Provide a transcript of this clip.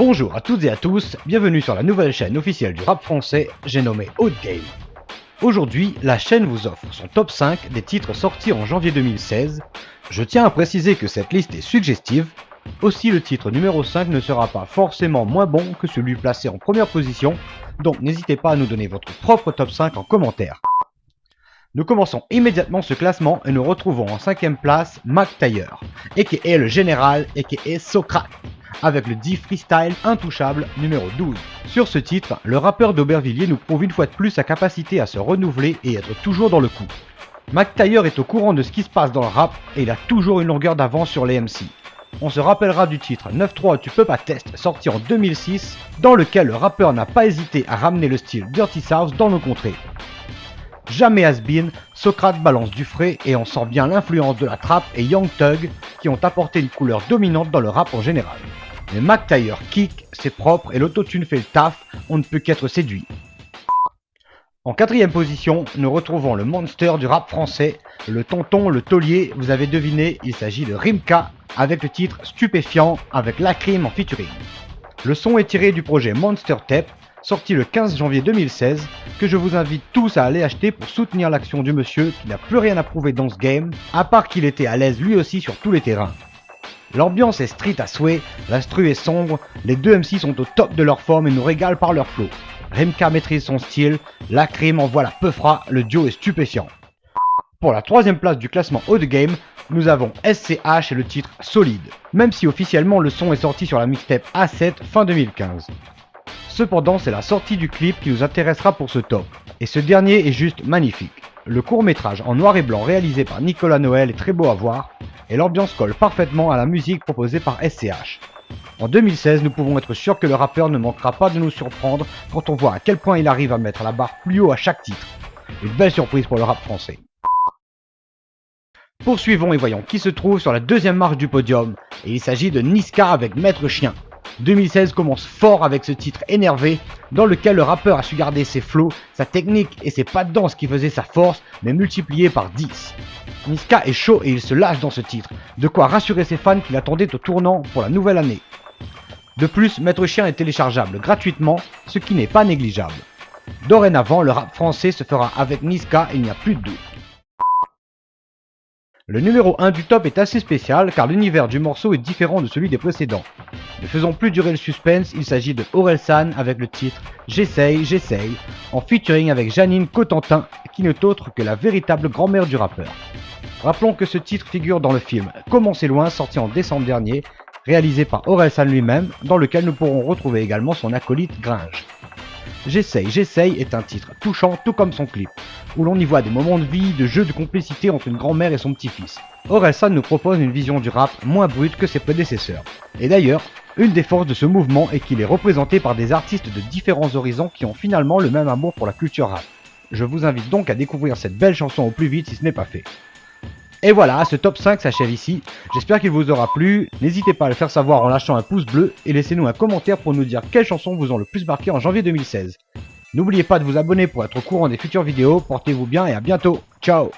Bonjour à toutes et à tous, bienvenue sur la nouvelle chaîne officielle du rap français, j'ai nommé Haute Game. Aujourd'hui, la chaîne vous offre son top 5 des titres sortis en janvier 2016. Je tiens à préciser que cette liste est suggestive, aussi le titre numéro 5 ne sera pas forcément moins bon que celui placé en première position, donc n'hésitez pas à nous donner votre propre top 5 en commentaire. Nous commençons immédiatement ce classement et nous retrouvons en 5ème place Mac Taylor, aka le général, aka Socrate, avec le dit freestyle intouchable numéro 12. Sur ce titre, le rappeur d'Aubervilliers nous prouve une fois de plus sa capacité à se renouveler et être toujours dans le coup. Mac Taylor est au courant de ce qui se passe dans le rap et il a toujours une longueur d'avance sur les MC. On se rappellera du titre 9-3 tu peux pas test sorti en 2006, dans lequel le rappeur n'a pas hésité à ramener le style Dirty South dans nos contrées. Jamais has-been, Socrate balance du frais et on sent bien l'influence de la trap et Young Thug qui ont apporté une couleur dominante dans le rap en général. Mais Mac Taylor kick, c'est propre et l'autotune fait le taf, on ne peut qu'être séduit. En 4ème position, nous retrouvons le monster du rap français, le tonton, le taulier, vous avez deviné, il s'agit de Rimka avec le titre Stupéfiant avec Lacrim en featuring. Le son est tiré du projet Monster Tape, sorti le 15 janvier 2016, que je vous invite tous à aller acheter pour soutenir l'action du monsieur qui n'a plus rien à prouver dans ce game, à part qu'il était à l'aise lui aussi sur tous les terrains. L'ambiance est street à souhait, l'instru est sombre, les deux MC sont au top de leur forme et nous régalent par leur flow. Rimka maîtrise son style, Lacrim envoie la peufra, le duo est stupéfiant. Pour la 3ème place du classement haut de game, nous avons SCH et le titre Solide, même si officiellement le son est sorti sur la mixtape A7 fin 2015. Cependant, c'est la sortie du clip qui nous intéressera pour ce top, et ce dernier est juste magnifique. Le court-métrage en noir et blanc réalisé par Nicolas Noël est très beau à voir, et l'ambiance colle parfaitement à la musique proposée par SCH. En 2016, nous pouvons être sûrs que le rappeur ne manquera pas de nous surprendre quand on voit à quel point il arrive à mettre la barre plus haut à chaque titre. Une belle surprise pour le rap français. Poursuivons et voyons qui se trouve sur la 2ème marche du podium, et il s'agit de Niska avec Maître Chien. 2016 commence fort avec ce titre énervé, dans lequel le rappeur a su garder ses flows, sa technique et ses pas de danse qui faisaient sa force, mais multipliés par 10. Niska est chaud et il se lâche dans ce titre, de quoi rassurer ses fans qui l'attendaient au tournant pour la nouvelle année. De plus, Maître Chien est téléchargeable gratuitement, ce qui n'est pas négligeable. Dorénavant, le rap français se fera avec Niska, il n'y a plus de doute. Le numéro 1 du top est assez spécial car l'univers du morceau est différent de celui des précédents. Ne faisons plus durer le suspense, il s'agit de Orelsan avec le titre J'essaye, j'essaye, en featuring avec Janine Cotentin, qui n'est autre que la véritable grand-mère du rappeur. Rappelons que ce titre figure dans le film Comment c'est loin, sorti en décembre dernier, réalisé par Orelsan lui-même, dans lequel nous pourrons retrouver également son acolyte Gringe. J'essaye, j'essaye est un titre touchant tout comme son clip, où l'on y voit des moments de vie, de jeux de complicité entre une grand-mère et son petit-fils. Orelsan nous propose une vision du rap moins brute que ses prédécesseurs. Et d'ailleurs, une des forces de ce mouvement est qu'il est représenté par des artistes de différents horizons qui ont finalement le même amour pour la culture rap. Je vous invite donc à découvrir cette belle chanson au plus vite si ce n'est pas fait. Et voilà, ce top 5 s'achève ici, j'espère qu'il vous aura plu, n'hésitez pas à le faire savoir en lâchant un pouce bleu et laissez-nous un commentaire pour nous dire quelles chansons vous ont le plus marqué en janvier 2016. N'oubliez pas de vous abonner pour être au courant des futures vidéos, portez-vous bien et à bientôt, ciao.